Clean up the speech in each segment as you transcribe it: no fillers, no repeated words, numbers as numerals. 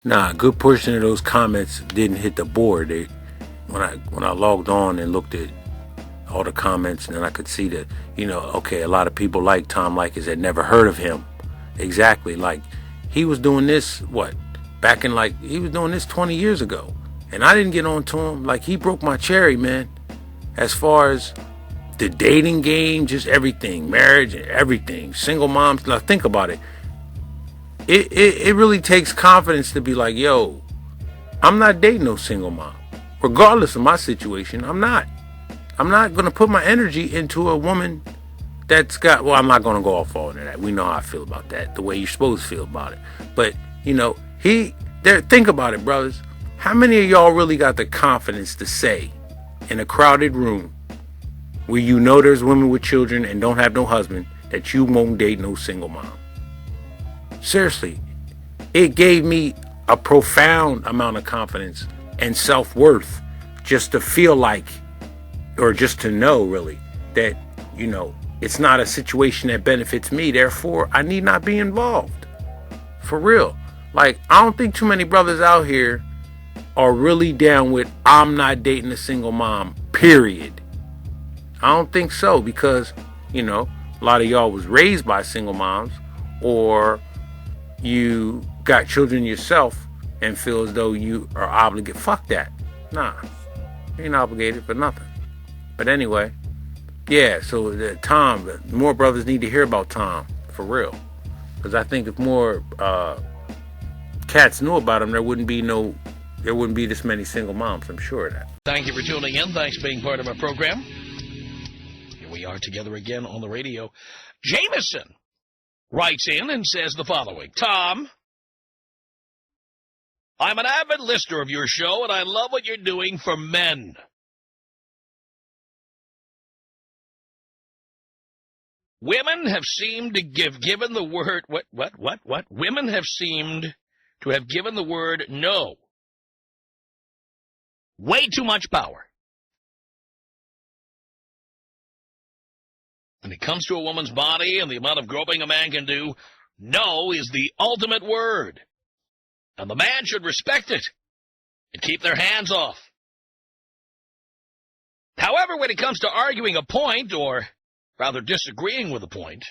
Nah, a good portion of those comments didn't hit the board. When I logged on and looked at all the comments, and then I could see that, okay, a lot of people like Tom Leykis had never heard of him. Exactly, like he was doing this, he was doing this 20 years ago. And I didn't get on to him. Like, he broke my cherry, man. As far as the dating game, just everything, marriage and everything, single moms. Now think about it. It really takes confidence to be like, yo, I'm not dating no single mom. Regardless of my situation, I'm not going to put my energy into a woman that's got, well, I'm not going to go off all of that. We know how I feel about that, the way you're supposed to feel about it. But, think about it, brothers. How many of y'all really got the confidence to say in a crowded room where there's women with children and don't have no husband that you won't date no single mom? Seriously, it gave me a profound amount of confidence and self-worth just to feel like, or just to know really, that, it's not a situation that benefits me, therefore I need not be involved. For real. Like, I don't think too many brothers out here are really down with, I'm not dating a single mom, period. I don't think so, because, a lot of y'all was raised by single moms, or you got children yourself and feel as though you are obligated. Fuck that. Nah, you ain't obligated for nothing. But anyway, yeah, so Tom, more brothers need to hear about Tom, for real. Because I think if more cats knew about him, there wouldn't be this many single moms. I'm sure of that. Thank you for tuning in. Thanks for being part of our program. Here we are together again on the radio. Jameson writes in and says the following. Tom, I'm an avid listener of your show, and I love what you're doing for men. Women have seemed to given the word, what? Women have seemed to have given the word no way too much power. When it comes to a woman's body and the amount of groping a man can do, no is the ultimate word. And the man should respect it and keep their hands off. However, when it comes to arguing a point, or rather disagreeing with a point,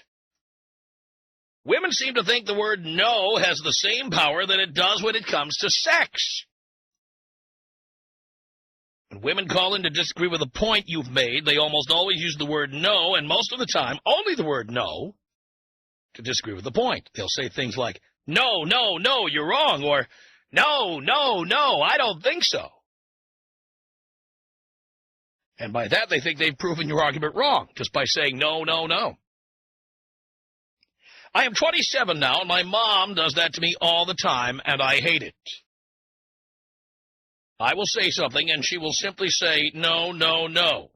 women seem to think the word no has the same power that it does when it comes to sex. When women call in to disagree with a point you've made, they almost always use the word no, and most of the time, only the word no, to disagree with the point. They'll say things like, no, no, no, you're wrong, or no, no, no, I don't think so. And by that, they think they've proven your argument wrong, just by saying no, no, no. I am 27 now, and my mom does that to me all the time, and I hate it. I will say something, and she will simply say, no, no, no,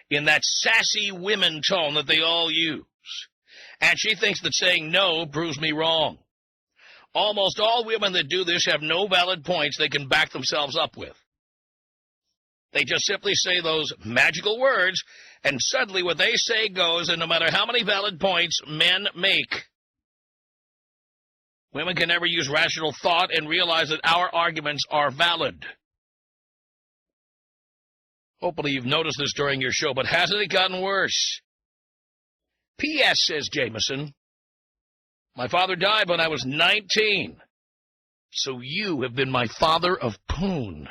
in that sassy women tone that they all use. And she thinks that saying no proves me wrong. Almost all women that do this have no valid points they can back themselves up with. They just simply say those magical words, and suddenly what they say goes, and no matter how many valid points men make, women can never use rational thought and realize that our arguments are valid. Hopefully you've noticed this during your show, but hasn't it gotten worse? P.S., says Jameson, my father died when I was 19, so you have been my father of poon.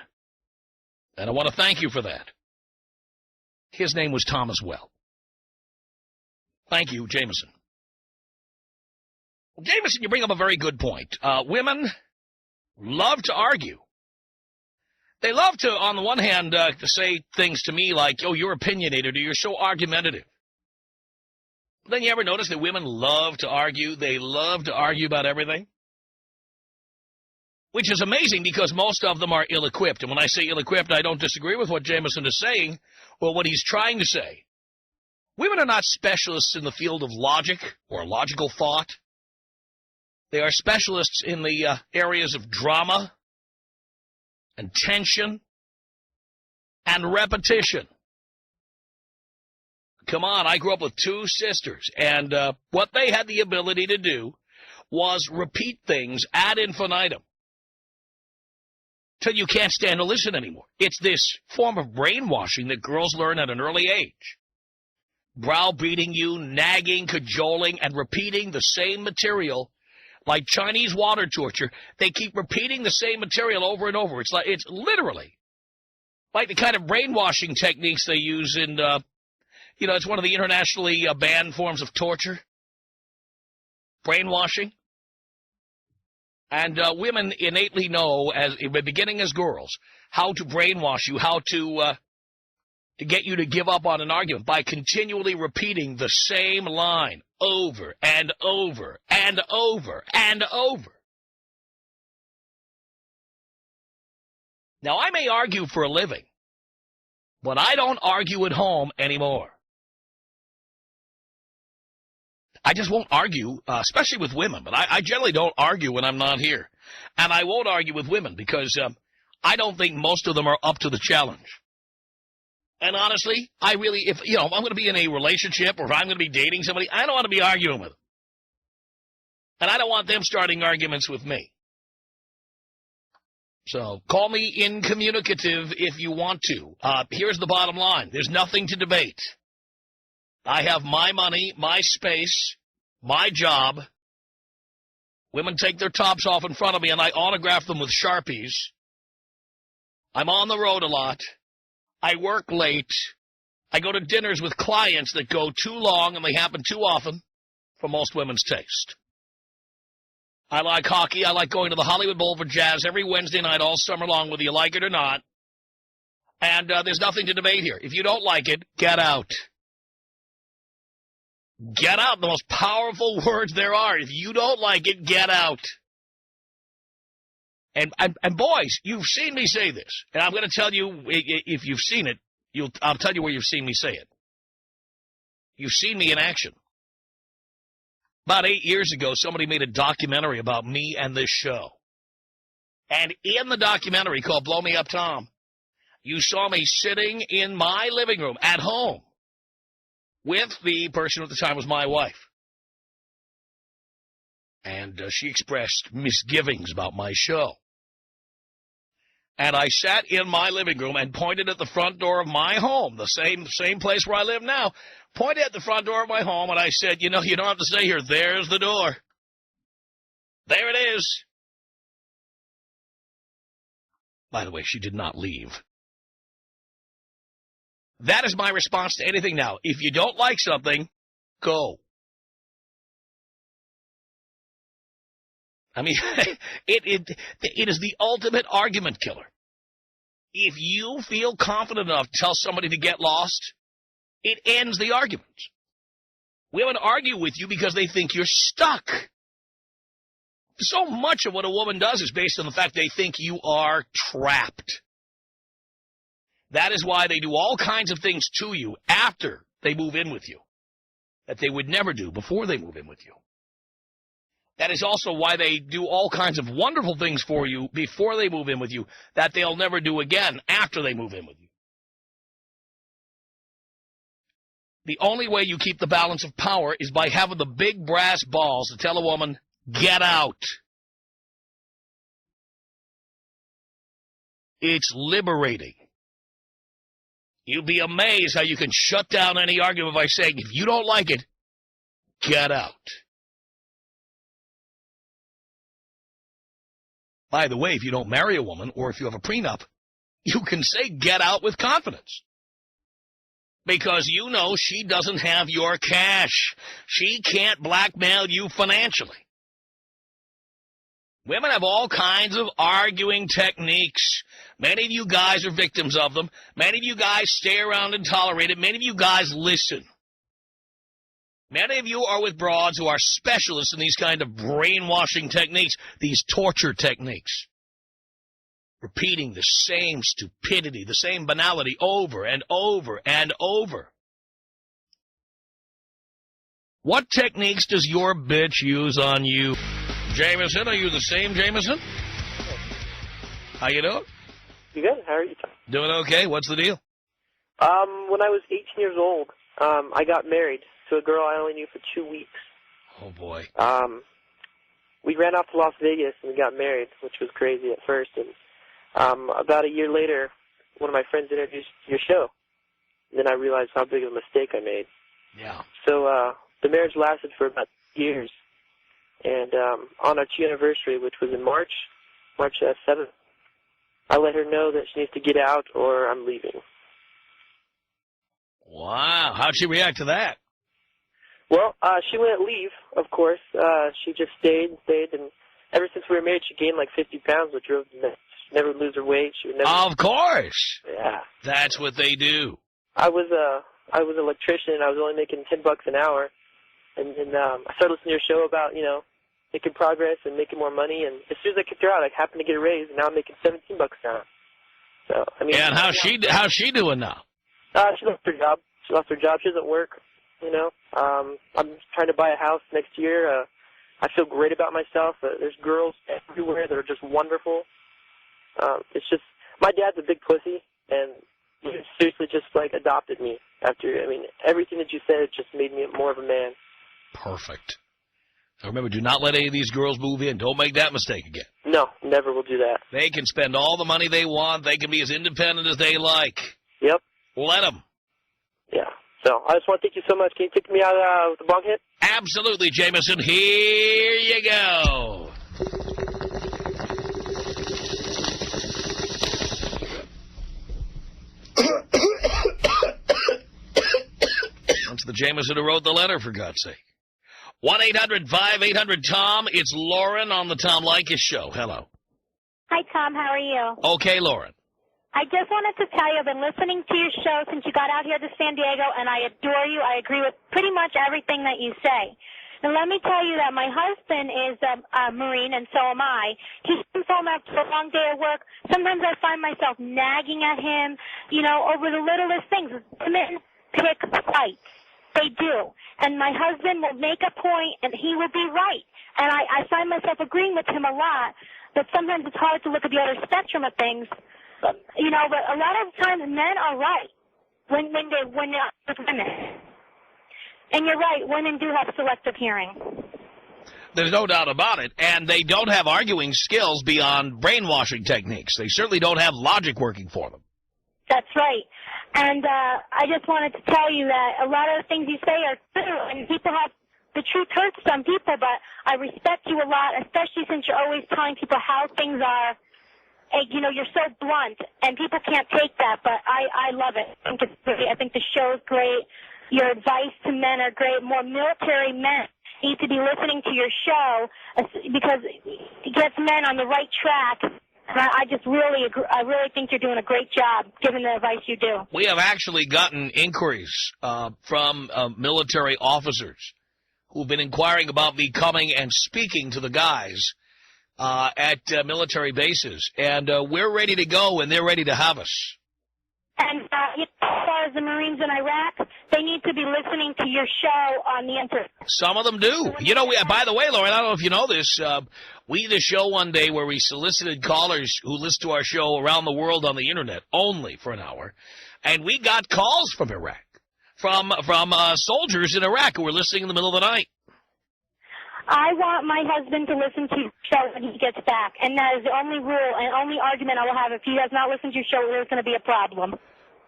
And I want to thank you for that. His name was Tom as well. Thank you, Jameson. Well, Jameson, you bring up a very good point. Women love to argue. They love to, on the one hand, to say things to me like, oh, you're opinionated, or you're so argumentative. But then you ever notice that women love to argue? They love to argue about everything. Which is amazing because most of them are ill-equipped. And when I say ill-equipped, I don't disagree with what Jameson is saying or what he's trying to say. Women are not specialists in the field of logic or logical thought. They are specialists in the areas of drama and tension and repetition. Come on, I grew up with two sisters, and what they had the ability to do was repeat things ad infinitum till you can't stand to listen anymore. It's this form of brainwashing that girls learn at an early age. Browbeating you, nagging, cajoling, and repeating the same material like Chinese water torture. They keep repeating the same material over and over. It's literally like the kind of brainwashing techniques they use in, it's one of the internationally banned forms of torture. Brainwashing. And women innately know, beginning as girls, how to brainwash you, how to get you to give up on an argument by continually repeating the same line over and over and over and over. Now, I may argue for a living, but I don't argue at home anymore. I just won't argue, especially with women, but I generally don't argue when I'm not here. And I won't argue with women because I don't think most of them are up to the challenge. And honestly, if I'm going to be in a relationship or if I'm going to be dating somebody, I don't want to be arguing with them. And I don't want them starting arguments with me. So call me incommunicative if you want to. Here's the bottom line. There's nothing to debate. I have my money, my space, my job. Women take their tops off in front of me and I autograph them with Sharpies. I'm on the road a lot. I work late. I go to dinners with clients that go too long, and they happen too often for most women's taste. I like hockey. I like going to the Hollywood Bowl for Jazz every Wednesday night all summer long, whether you like it or not. And there's nothing to debate here. If you don't like it, get out. Get out. The most powerful words there are. If you don't like it, get out. And boys, you've seen me say this, and I'm going to tell you, if you've seen it, I'll tell you where you've seen me say it. You've seen me in action. About 8 years ago, somebody made a documentary about me and this show. And in the documentary called Blow Me Up Tom, you saw me sitting in my living room at home with the person who at the time was my wife. And she expressed misgivings about my show. And I sat in my living room and pointed at the front door of my home, the same place where I live now, pointed at the front door of my home, and I said, you don't have to stay here. There's the door. There it is. By the way, she did not leave. That is my response to anything now. If you don't like something, go. I mean, it is the ultimate argument killer. If you feel confident enough to tell somebody to get lost, it ends the argument. Women argue with you because they think you're stuck. So much of what a woman does is based on the fact they think you are trapped. That is why they do all kinds of things to you after they move in with you that they would never do before they move in with you. That is also why they do all kinds of wonderful things for you before they move in with you that they'll never do again after they move in with you. The only way you keep the balance of power is by having the big brass balls to tell a woman, get out. It's liberating. You'd be amazed how you can shut down any argument by saying, if you don't like it, get out. By the way, if you don't marry a woman or if you have a prenup, you can say get out with confidence. Because you know she doesn't have your cash. She can't blackmail you financially. Women have all kinds of arguing techniques. Many of you guys are victims of them. Many of you guys stay around and tolerate it. Many of you guys listen. Many of you are with broads who are specialists in these kind of brainwashing techniques, these torture techniques. Repeating the same stupidity, the same banality over and over and over. What techniques does your bitch use on you? Jameson, are you the same Jameson? How you doing? You good? How are you? Doing okay. What's the deal? When I was 18 years old, I got married to a girl I only knew for 2 weeks. Oh, boy. we ran off to Las Vegas and we got married, which was crazy at first. And about a year later, one of my friends introduced your show. And then I realized how big of a mistake I made. Yeah. So the marriage lasted for about years. And on our 2 anniversary, which was in March 7th, I let her know that she needs to get out or I'm leaving. Wow. How'd she react to that? Well, she wouldn't leave, of course. She just stayed, and ever since we were married, she gained like 50 pounds, which drove her nuts. She'd never lose her weight. She would never. Of course. Yeah. That's what they do. I was an electrician, and I was only making $10 an hour, and I started listening to your show about, making progress and making more money, and as soon as I kicked her out, I happened to get a raise, and now I'm making $17 an hour. So, I mean. And how's she doing now? She lost her job. She doesn't work. I'm trying to buy a house next year. I feel great about myself. There's girls everywhere that are just wonderful. It's just, my dad's a big pussy, and he seriously just, adopted me after, everything that you said just made me more of a man. Perfect. Now remember, do not let any of these girls move in. Don't make that mistake again. No, never will do that. They can spend all the money they want. They can be as independent as they like. Yep. Let them. Yeah. So I just want to thank you so much. Can you take me out with the bong hit? Absolutely, Jameson. Here you go. That's the Jameson who wrote the letter, for God's sake. 1-800-5800-TOM. It's Lauren on the Tom Leykis Show. Hello. Hi, Tom. How are you? Okay, Lauren. I just wanted to tell you I've been listening to your show since you got out here to San Diego, and I adore you. I agree with pretty much everything that you say. And let me tell you that my husband is a Marine, and so am I. He comes home after a long day of work. Sometimes I find myself nagging at him, over the littlest things. Women pick fights. They do. And my husband will make a point, and he will be right. And I find myself agreeing with him a lot, but sometimes it's hard to look at the other spectrum of things. But a lot of times men are right when they're with women. And you're right, women do have selective hearing. There's no doubt about it. And they don't have arguing skills beyond brainwashing techniques. They certainly don't have logic working for them. That's right. And I just wanted to tell you that a lot of the things you say are true, and the truth hurts some people, but I respect you a lot, especially since you're always telling people how things are. You're so blunt, and people can't take that, but I love it. I think it's great. I think the show's great. Your advice to men are great. More military men need to be listening to your show because it gets men on the right track. And I just really agree. I really think you're doing a great job giving the advice you do. We have actually gotten inquiries from military officers who've been inquiring about me coming and speaking to the guys at military bases, and we're ready to go, and they're ready to have us. And as far as the Marines in Iraq, they need to be listening to your show on the internet. Some of them do. By the way, Lauren, I don't know if you know this, we did a show one day where we solicited callers who listen to our show around the world on the internet only for an hour, and we got calls from Iraq, from soldiers in Iraq who were listening in the middle of the night. I want my husband to listen to your show when he gets back, and that is the only rule and only argument I will have. If he does not listen to your show, there's going to be a problem.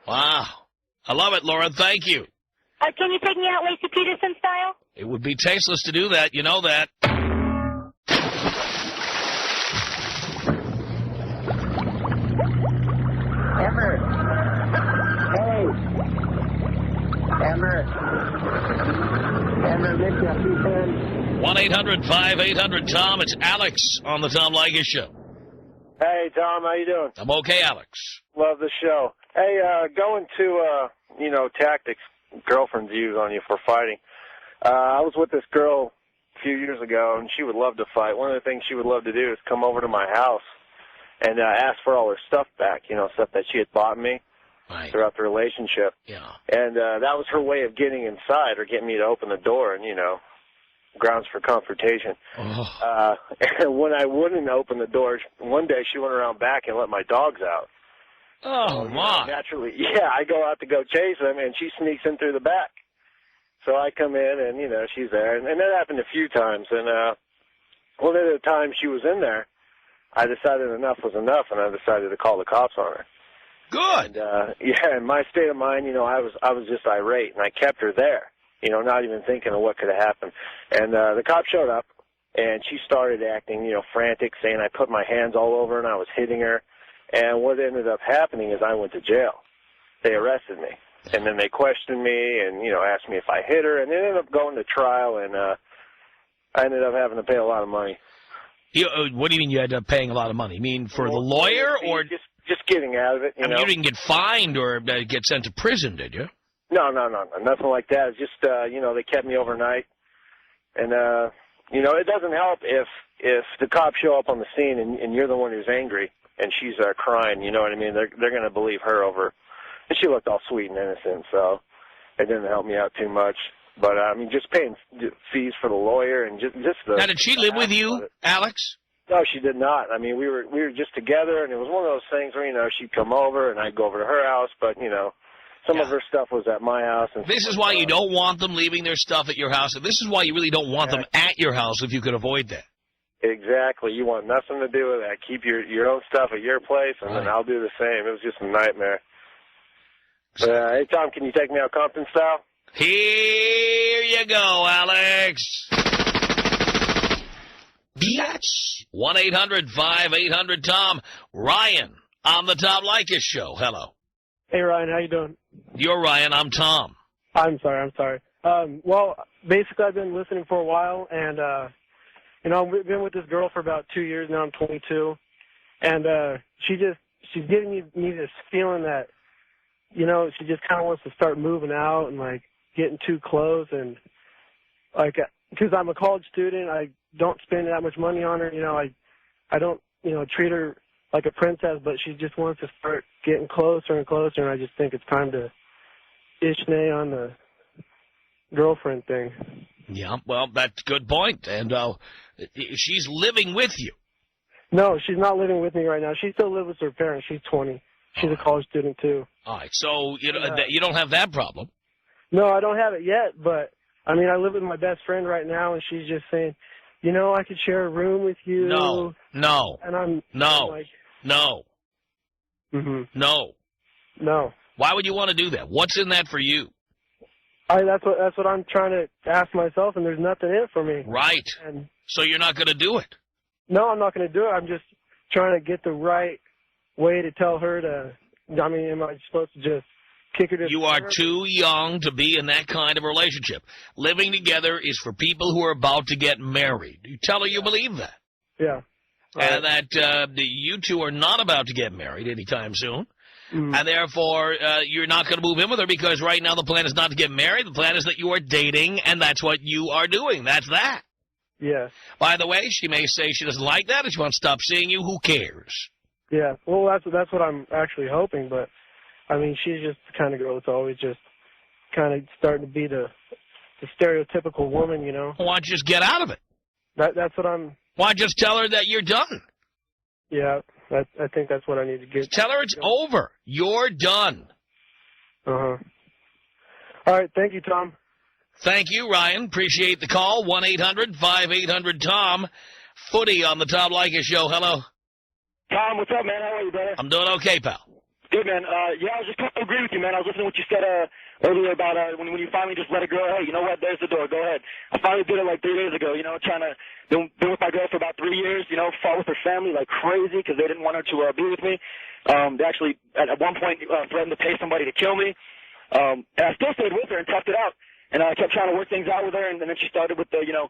Wow. I love it, Lauren. Thank you. Can you take me out Lacey Peterson style? It would be tasteless to do that. You know that. Amber. Hey. Amber, miss you. See you soon. 1-800-5800-TOM. It's Alex on the Tom Leykis Show. Hey, Tom, how you doing? I'm okay, Alex. Love the show. Hey, going to, tactics girlfriends use on you for fighting. I was with this girl a few years ago, and she would love to fight. One of the things she would love to do is come over to my house and ask for all her stuff back, stuff that she had bought me throughout the relationship. Yeah. And that was her way of getting inside or getting me to open the door and, grounds for confrontation. Oh. And when I wouldn't open the door, one day she went around back and let my dogs out. Oh, my. Naturally, I go out to go chase them, and she sneaks in through the back. So I come in, and, she's there. And that happened a few times. And one of the times she was in there, I decided enough was enough, and I decided to call the cops on her. Good. And, yeah, in my state of mind, you know, I was just irate, and I kept her there, you know, not even thinking of what could have happened. And the cop showed up, and she started acting, you know, frantic, saying I put my hands all over her and I was hitting her. And what ended up happening is I went to jail. They arrested me. And then they questioned me and, you know, asked me if I hit her. And it ended up going to trial, and I ended up having to pay a lot of money. What do you mean you ended up paying a lot of money? You mean for the lawyer or just getting out of it? You know? You didn't get fined or get sent to prison, did you? No, nothing like that. It's just you know, they kept me overnight, and you know, it doesn't help if the cops show up on the scene and you're the one who's angry and she's crying. You know what I mean? They're going to believe her over, and she looked all sweet and innocent, so it didn't help me out too much. But, I mean, just paying fees for the lawyer and just the... Now, did she live with you, Alex? No, she did not. I mean, we were just together, and it was one of those things where, you know, she'd come over, and I'd go over to her house, but, you know, some of her stuff was at my house. And this is why you don't want them leaving their stuff at your house, and this is why you really don't want them at your house if you could avoid that. Exactly. You want nothing to do with that. Keep your own stuff at your place, and then I'll do the same. It was just a nightmare. But, hey, Tom, can you take me out Compton style? Here you go, Alex. Biatch. 1-800-5800-TOM. Ryan on the Tom Leykis Show. Hello. Hey, Ryan. How you doing? You're Ryan. I'm Tom. I'm sorry. Well, basically, I've been listening for a while, and, you know, I've been with this girl for about 2 years now. I'm 22. And she's giving me this feeling that, you know, she just kind of wants to start moving out and, like, getting too close. And, like, because I'm a college student, I don't spend that much money on her. You know, I don't, you know, treat her like a princess, but she just wants to start getting closer and closer, and I just think it's time to ish-nay on the girlfriend thing. Yeah, well, that's a good point. And she's living with you. No, she's not living with me right now. She still lives with her parents. She's 20. She's a college student, too. All right, so you don't have that problem. No, I don't have it yet, but, I mean, I live with my best friend right now, and she's just saying, you know, I could share a room with you. No. And I'm like... No. Mm-hmm. No. No. Why would you want to do that? What's in that for you? That's what I'm trying to ask myself, and there's nothing in it for me. Right. And so you're not going to do it? No, I'm not going to do it. I'm just trying to get the right way to tell her to, I mean, am I supposed to just kick her to... You are too young to be in that kind of relationship. Living together is for people who are about to get married. You tell her you believe that. Yeah. And that you two are not about to get married anytime soon. Mm-hmm. And therefore, you're not going to move in with her because right now the plan is not to get married. The plan is that you are dating, and that's what you are doing. That's that. Yeah. By the way, she may say she doesn't like that. If she wants to stop seeing you, who cares? Yeah. Well, that's what I'm actually hoping. But, I mean, she's just the kind of girl that's always just kind of starting to be the stereotypical woman, you know. Why don't you just get out of it? That's what I'm... Why just tell her that you're done? Yeah, I think that's what I need to get. Tell her it's over. You're done. Uh-huh. All right, thank you, Tom. Thank you, Ryan. Appreciate the call. 1-800-5800-TOM. Footy on the Tom Leykis Show. Hello. Tom, what's up, man? How are you, brother? I'm doing okay, pal. Good, man. Yeah, I was just totally agree with you, man. I was listening to what you said earlier about when you finally just let it go. Hey, you know what? There's the door. Go ahead. I finally did it like 3 days ago, you know, been with my girl for about 3 years, you know, fought with her family like crazy because they didn't want her to be with me. They actually, at one point, threatened to pay somebody to kill me. And I still stayed with her and toughed it out. And I kept trying to work things out with her, and then she started with the, you know,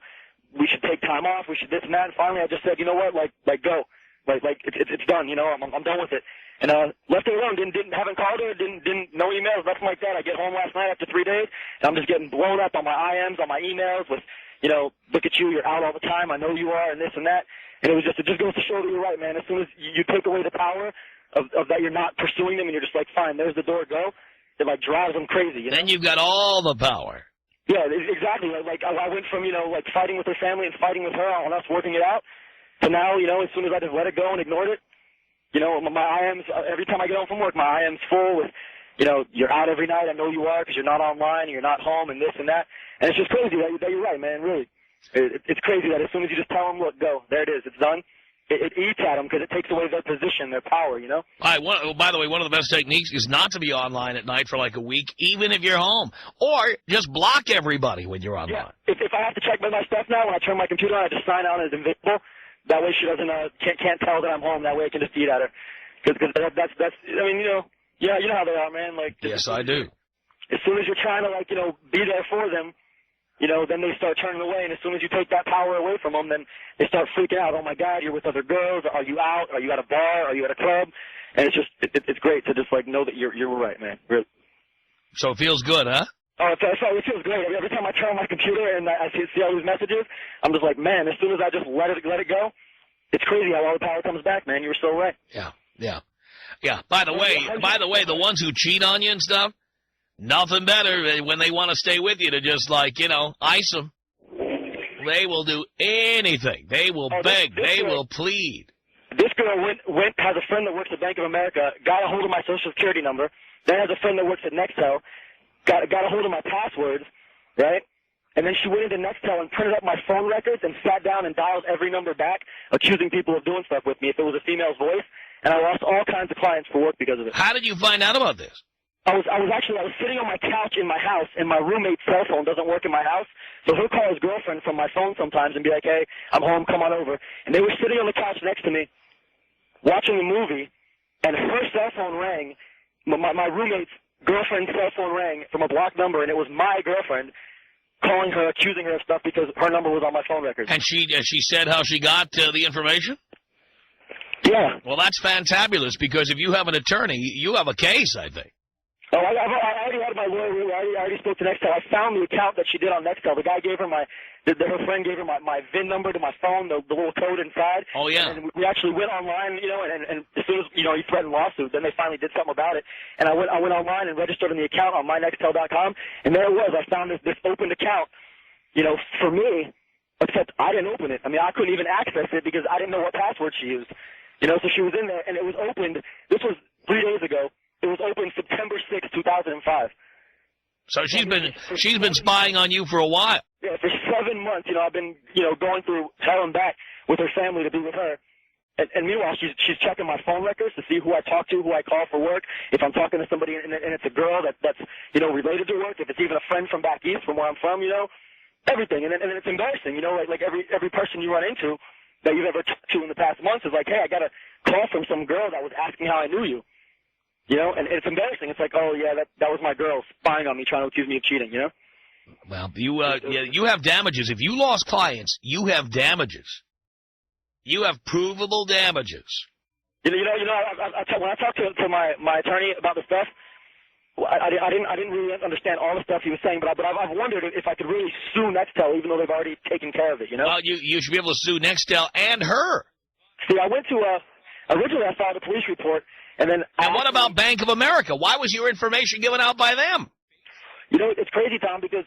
we should take time off, we should this and that. And finally I just said, you know what, like go. Like it's done, you know, I'm done with it. And left her alone, haven't called her, didn't no emails, nothing like that. I get home last night after 3 days, and I'm just getting blown up on my IMs, on my emails with, you know, look at you, you're out all the time, I know you are, and this and that. And it just goes to show that you're right, man. As soon as you take away the power of that you're not pursuing them, and you're just like, fine, there's the door, go, it like drives them crazy. You know? Then you've got all the power. Yeah, exactly. Like I went from, you know, like fighting with her family and fighting with her on us working it out, to now, you know, as soon as I just let it go and ignored it, you know, my IMs, every time I get home from work, my IM's full with, you know, you're out every night, I know you are because you're not online, you're not home, and this and that. And it's just crazy that you're right, man, really. It's crazy that as soon as you just tell them, look, go, there it is, it's done, it eats at them because it takes away their position, their power, you know? By the way, one of the best techniques is not to be online at night for like a week, even if you're home. Or just block everybody when you're online. Yeah. If I have to check my stuff now, when I turn my computer on, I just sign out as invisible. That way she doesn't can't tell that I'm home. That way I can just eat at her. Because that's I mean, you know how they are, man. Like, yes, I do. As soon as you're trying to, like, be there for them, then they start turning away. And as soon as you take that power away from them, then they start freaking out. Oh, my God, you're with other girls. Are you out? Are you at a bar? Are you at a club? And it's just, it's great to just, like, know that you're right, man. Really. So it feels good, huh? Oh, it feels great. Every time I turn on my computer and I see all these messages, I'm just like, man, as soon as I just let it go, it's crazy how all the power comes back, man. You were so right. Yeah. By the way, the ones who cheat on you and stuff, nothing better when they want to stay with you to just, like, ice them. They will do anything. They will beg. They will plead. This girl has a friend that works at Bank of America, got a hold of my Social Security number, then has a friend that works at Nextel, got a hold of my passwords, right? And then she went into Nextel and printed up my phone records and sat down and dialed every number back, accusing people of doing stuff with me if it was a female's voice. And I lost all kinds of clients for work because of it. How did you find out about this? I was sitting on my couch in my house, and my roommate's cell phone doesn't work in my house, so he'll call his girlfriend from my phone sometimes and be like, hey, I'm home, come on over. And they were sitting on the couch next to me, watching a movie, and her cell phone rang. My roommate's girlfriend's cell phone rang from a blocked number, and it was my girlfriend calling her, accusing her of stuff because her number was on my phone record. And she said how she got the information? Yeah. Well, that's fantabulous, because if you have an attorney, you have a case, I think. Oh, I already had my lawyer. I already spoke to Nextel. I found the account that she did on Nextel. The guy gave her her friend gave her my VIN number to my phone, the little code inside. Oh, yeah. And we actually went online, and as soon as, he threatened lawsuit, then they finally did something about it. And I went online and registered in the account on mynextel.com, and there it was. I found this opened account, for me, except I didn't open it. I mean, I couldn't even access it because I didn't know what password she used. So she was in there, and it was opened. This was 3 days ago. It was opened September 6, 2005. So she's been spying on you for a while. Yeah, for 7 months, I've been, going through hell and back with her family to be with her. And meanwhile, she's checking my phone records to see who I talk to, who I call for work, if I'm talking to somebody and it's a girl that's related to work, if it's even a friend from back east from where I'm from, everything. And it's embarrassing, like every person you run into that you've ever talked to in the past months is like, hey, I got a call from some girl that was asking how I knew you. And it's embarrassing. It's like, oh, yeah, that was my girl spying on me, trying to accuse me of cheating, Well, you have damages. If you lost clients, you have damages. You have provable damages. When I talked to my attorney about the stuff, I didn't really understand all the stuff he was saying, but I've wondered if I could really sue Nextel, even though they've already taken care of it, Well, you should be able to sue Nextel and her. See, I went to originally I filed a police report, and then... And what about Bank of America? Why was your information given out by them? It's crazy, Tom, because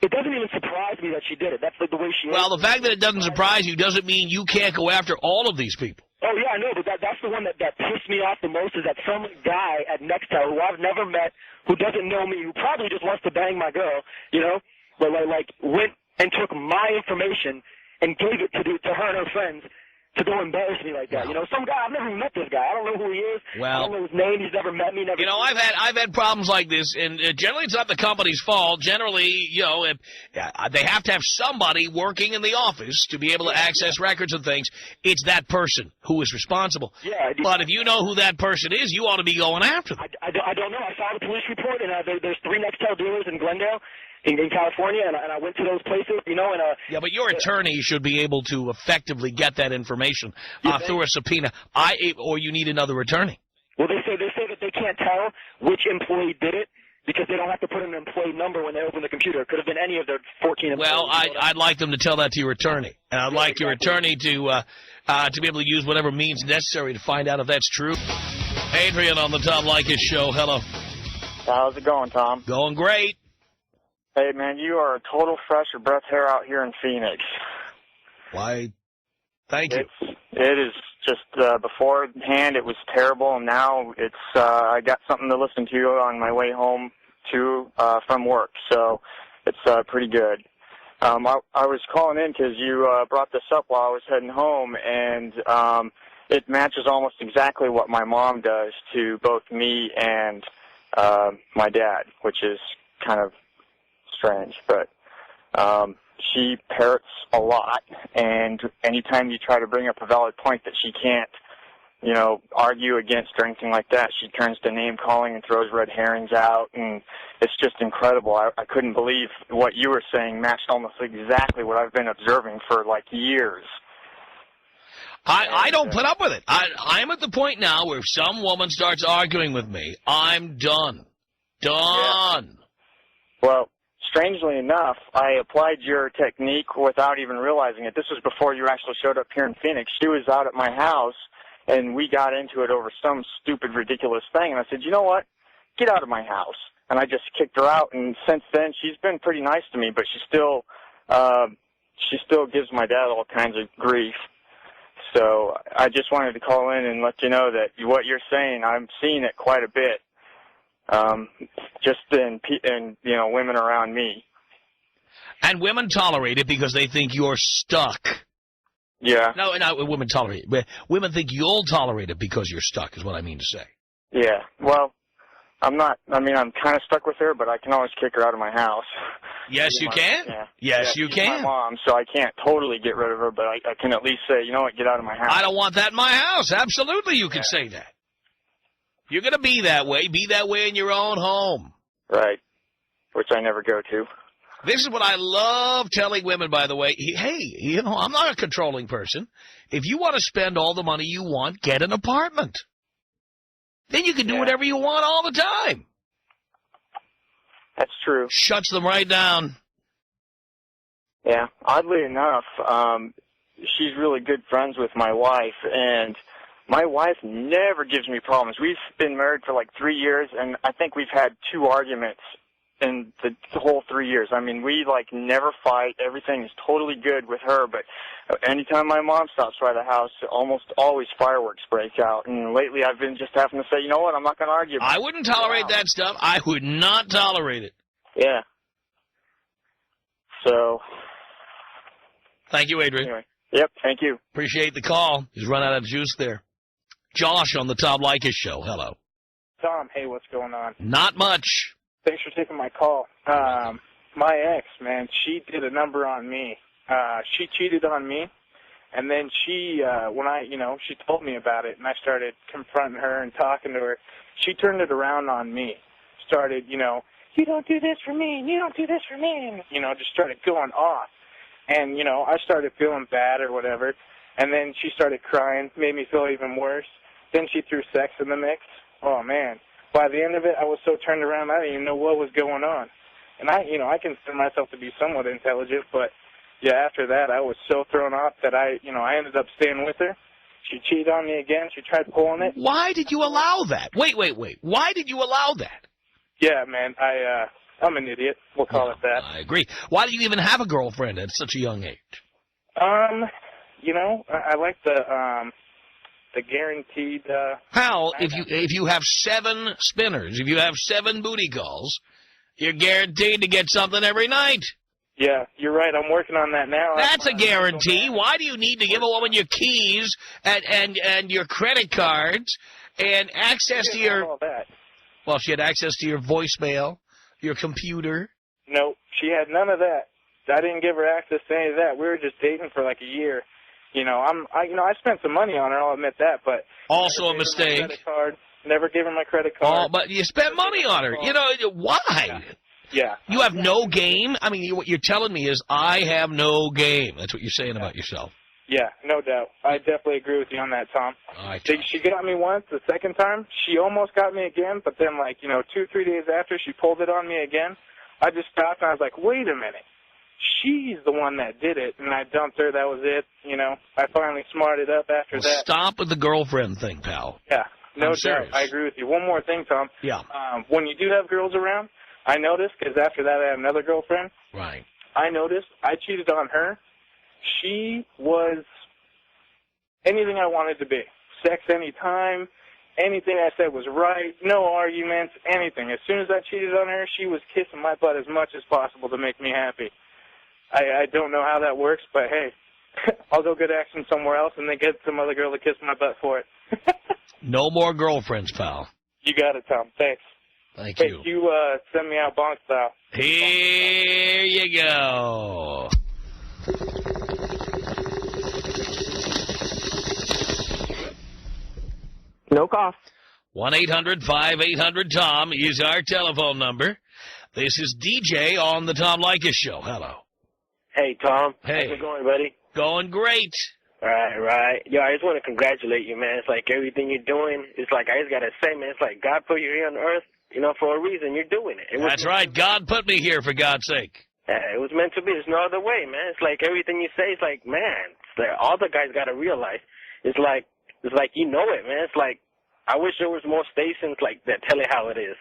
it doesn't even surprise me that she did it. That's the way she is. Well, the fact that it doesn't surprise you doesn't mean you can't go after all of these people. Oh, yeah, I know, but that's the one that pissed me off the most is that some guy at Nextel who I've never met, who doesn't know me, who probably just wants to bang my girl, but went and took my information and gave it to her and her friends to go embarrass me like that. Some guy, I've never met this guy. I don't know who he is. Well, I don't know his name. He's never met me. I've had problems like this, and generally it's not the company's fault. Generally, they have to have somebody working in the office to be able to access records and things. It's that person who is responsible. Yeah. But if you know who that person is, you ought to be going after them. I don't know. I filed a police report, and there's 3 Nextel dealers in Glendale. In California, and I went to those places, Yeah, but your attorney should be able to effectively get that information through a subpoena. Or you need another attorney. Well, they say that they can't tell which employee did it because they don't have to put in an employee number when they open the computer. It could have been any of their 14 employees. Well, I'd like them to tell that to your attorney, and I'd like your attorney to be able to use whatever means necessary to find out if that's true. Adrian on the Tom Leykis show. Hello. How's it going, Tom? Going great. Hey, man, you are a total fresh of breath hair out here in Phoenix. Why, thank you. It is just, beforehand it was terrible, and now it's, I got something to listen to on my way home, from work, so it's, pretty good. I was calling in because you brought this up while I was heading home, and it matches almost exactly what my mom does to both me and my dad, which is kind of strange. But she parrots a lot, and anytime you try to bring up a valid point that she can't, you know, argue against or anything like that, she turns to name-calling and throws red herrings out, and it's just incredible. I couldn't believe what you were saying matched almost exactly what I've been observing for, like, years. I don't put up with it. I'm at the point now where if some woman starts arguing with me, I'm done. Done. Yeah. Well, strangely enough, I applied your technique without even realizing it. This was before you actually showed up here in Phoenix. She was out at my house, and we got into it over some stupid, ridiculous thing. And I said, you know what? Get out of my house. And I just kicked her out. And since then, she's been pretty nice to me, but she still gives my dad all kinds of grief. So I just wanted to call in and let you know that what you're saying, I'm seeing it quite a bit, just in you know, women around me. And women tolerate it because they think you're stuck. Yeah. No, women tolerate it. Women think you'll tolerate it because you're stuck, is what I mean to say. Yeah. Well, I'm not. I mean, I'm kind of stuck with her, but I can always kick her out of my house. Yes, you can. Yeah. Yes, you can. My mom, so I can't totally get rid of her, but I can at least say, you know what, get out of my house. I don't want that in my house. Absolutely, you can say that. You're going to be that way. Be that way in your own home. Right. Which I never go to. This is what I love telling women, by the way. Hey, you know, I'm not a controlling person. If you want to spend all the money you want, get an apartment. Then you can do whatever you want all the time. That's true. Shuts them right down. Yeah. Oddly enough, she's really good friends with my wife, and my wife never gives me problems. We've been married for like 3 years, and I think we've had 2 arguments in the whole 3 years. I mean, we, like, never fight. Everything is totally good with her, but anytime my mom stops by the house, almost always fireworks break out. And lately I've been just having to say, you know what, I'm not going to argue. I wouldn't tolerate that stuff. I would not tolerate it. Yeah. So. Thank you, Adrian. Anyway. Yep, thank you. Appreciate the call. He's run out of juice there. Josh on the Tom Leykis show. Hello. Tom, hey, what's going on? Not much. Thanks for taking my call. My ex, man, she did a number on me. She cheated on me, and then she, she told me about it, and I started confronting her and talking to her. She turned it around on me. Started, you don't do this for me, and you don't do this for me, and, just started going off. And, I started feeling bad or whatever, and then she started crying, made me feel even worse. Then she threw sex in the mix. Oh, man. By the end of it, I was so turned around, I didn't even know what was going on. And I consider myself to be somewhat intelligent, but, yeah, after that, I was so thrown off that I ended up staying with her. She cheated on me again. She tried pulling it. Why did you allow that? Wait. Why did you allow that? Yeah, man, I'm an idiot. We'll call it that. I agree. Why do you even have a girlfriend at such a young age? I like the guaranteed. Hell, if you have 7 spinners, if you have 7 booty calls, you're guaranteed to get something every night. Yeah, you're right. I'm working on that now. That's a guarantee. Why do you need to give a woman your keys and your credit cards and access to your... all that. Well, she had access to your voicemail, your computer. No, she had none of that. I didn't give her access to any of that. We were just dating for like a year. I spent some money on her. I'll admit that, but also a mistake. Never gave her my credit card. Oh, but you spent money on her. Why? Yeah. You have no game? I mean, what you're telling me is I have no game. That's what you're saying about yourself. Yeah, no doubt. I definitely agree with you on that, Tom. All right. She got me once. The second time, she almost got me again, but then, 2-3 days after, she pulled it on me again. I just stopped, and I was like, wait a minute. She's the one that did it, and I dumped her. That was it. I finally smarted up after that. Stop with the girlfriend thing, pal. Yeah, no doubt. Serious. I agree with you. One more thing, Tom. Yeah. When you do have girls around, I noticed, because after that I had another girlfriend. Right. I noticed I cheated on her. She was anything I wanted to be. Sex anytime. Anything I said was right. No arguments. Anything. As soon as I cheated on her, she was kissing my butt as much as possible to make me happy. I don't know how that works, but hey, I'll go get action somewhere else and then get some other girl to kiss my butt for it. No more girlfriends, pal. You got it, Tom. Thanks. Thank Hey, you. you send me out bonk style. Here you go. No cough. 1-800-5800-TOM is our telephone number. This is DJ on the Tom Leykis Show. Hello. Hey, Tom. Hey. How's it going, buddy? Going great. Right. Yo, I just want to congratulate you, man. It's like everything you're doing, it's like, I just got to say, man, it's like God put you here on earth, you know, for a reason. You're doing it. That's right. God put me here, for God's sake. It was meant to be. There's no other way, man. It's like everything you say, it's like, man, it's like all the guys got to realize. It's like you know it, man. It's like, I wish there was more stations like that tell it how it is.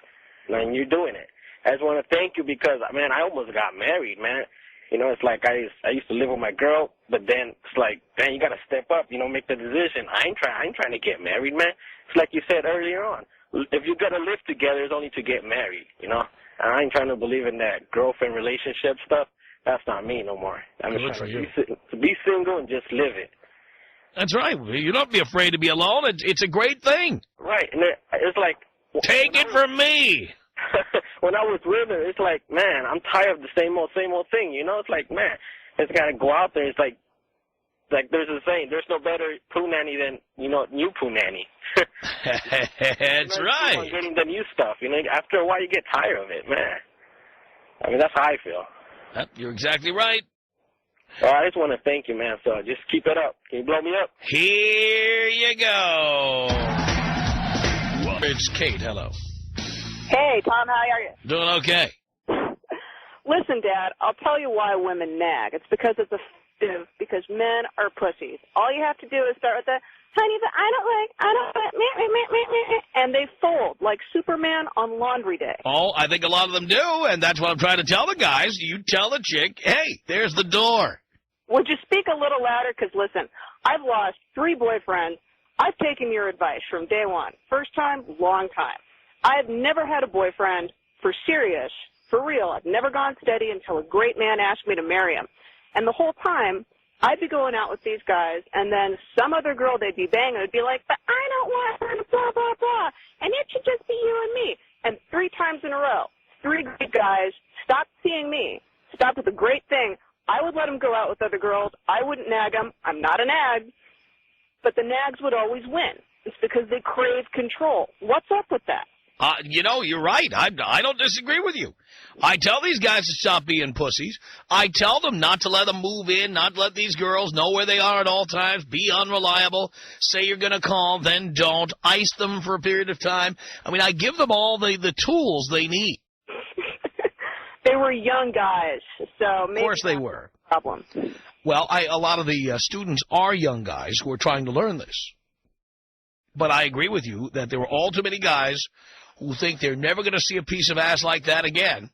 And you're doing it. I just want to thank you because, man, I almost got married, man. You know, it's like I used to live with my girl, but then it's like, man, you got to step up, you know, make the decision. I ain't trying to get married, man. It's like you said earlier on. If you got to live together, it's only to get married, you know. And I ain't trying to believe in that girlfriend relationship stuff. That's not me no more. I'm just trying to be single and just live it. That's right. You don't be afraid to be alone. It's a great thing. Right. And it's like... Take it from me. When I was with her, it's like, man, I'm tired of the same old thing, you know? It's like, man, it's got to go out there. It's like there's a saying, there's no better poo nanny than, you know, new poo nanny. That's right. Keep on getting the new stuff, you know? After a while, you get tired of it, man. I mean, that's how I feel. You're exactly right. All right, I just want to thank you, man. So just keep it up. Can you blow me up? Here you go. It's Kate. Hello. Hey, Tom, how are you? Doing okay. Listen, Dad, I'll tell you why women nag. It's because because men are pussies. All you have to do is start with the, honey, but I don't like, and they fold like Superman on laundry day. Oh, I think a lot of them do, and that's what I'm trying to tell the guys. You tell the chick, hey, there's the door. Would you speak a little louder? Because, listen, I've lost 3 boyfriends. I've taken your advice from day one. First time, long time. I've never had a boyfriend for serious, for real. I've never gone steady until a great man asked me to marry him. And the whole time, I'd be going out with these guys, and then some other girl they'd be banging would be like, but I don't want her, blah, blah, blah. And it should just be you and me. And 3 times in a row, 3 great guys stopped seeing me, stopped with a great thing. I would let them go out with other girls. I wouldn't nag them. I'm not a nag. But the nags would always win. It's because they crave control. What's up with that? You know, you're right. I don't disagree with you. I tell these guys to stop being pussies. I tell them not to let them move in, not to let these girls know where they are at all times, be unreliable, say you're going to call, then don't, ice them for a period of time. I mean, I give them all the tools they need. They were young guys, so maybe... Of course they were. Problem. Well, a lot of the students are young guys who are trying to learn this. But I agree with you that there were all too many guys who think they're never going to see a piece of ass like that again.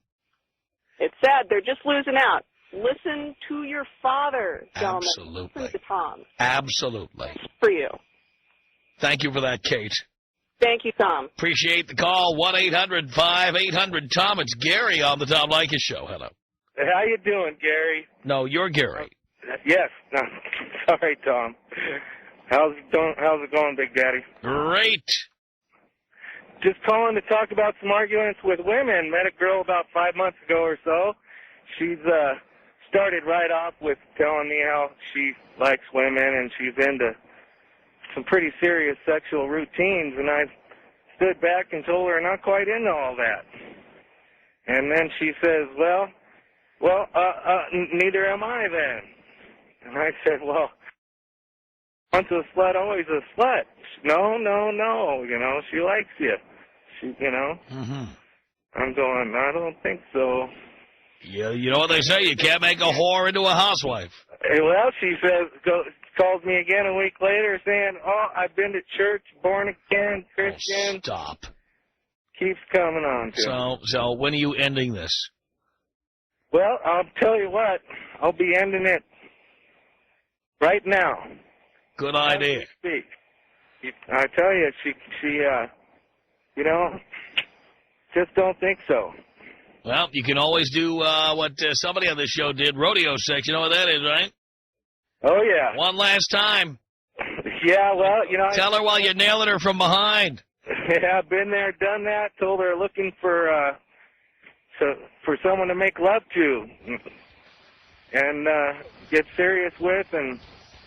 It's sad. They're just losing out. Listen to your father, gentlemen. Absolutely. Listen to Tom. Absolutely. For you. Thank you for that, Kate. Thank you, Tom. Appreciate the call. 1-800-5800-TOM. It's Gary on the Tom Leykis Show. Hello. How you doing, Gary? No, you're Gary. Yes. No, sorry, Tom. How's it going, Big Daddy? Great. Just calling to talk about some arguments with women. Met a girl about 5 months ago or so. She's started right off with telling me how she likes women and she's into some pretty serious sexual routines, and I stood back and told her not quite into all that. And then she says, well, neither am I then. And I said, well, once a slut, always a slut. No, you know, she likes you. You know? Mm-hmm. I'm going, I don't think so. Yeah, you know what they say, you can't make a whore into a housewife. Well, she says, calls me again a week later saying, oh, I've been to church, born again, Christian. Oh, stop. Keeps coming on to So when are you ending this? Well, I'll tell you what, I'll be ending it right now. Good idea. As we speak. I tell you, she you know, just don't think so. Well, you can always do what somebody on this show did, rodeo sex. You know what that is, right? Oh, yeah. One last time. Yeah, well, Tell her while you're nailing her from behind. Yeah, I've been there, done that, told her looking for someone to make love to and get serious with and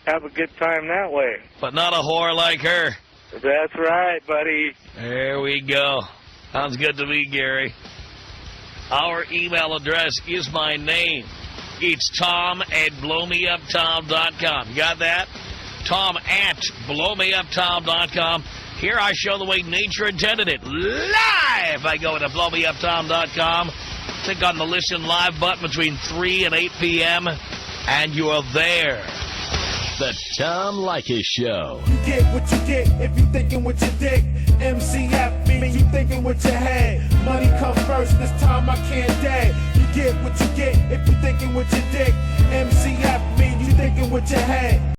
have a good time that way. But not a whore like her. That's right, buddy. There we go. Sounds good to me, Gary. Our email address is my name. It's tom@blowmeuptom.com. You got that? tom@blowmeuptom.com. Here I show the way nature intended it. Live! I go to blowmeuptom.com. Click on the Listen Live button between 3 and 8 p.m. and you're there. The Tom Leykis Show. You get what you get if you thinking with your dick. MCF mean you thinking with your head. Money comes first, this time I can't dead. You get what you get if you thinking with your dick. MCF mean you thinking with your head.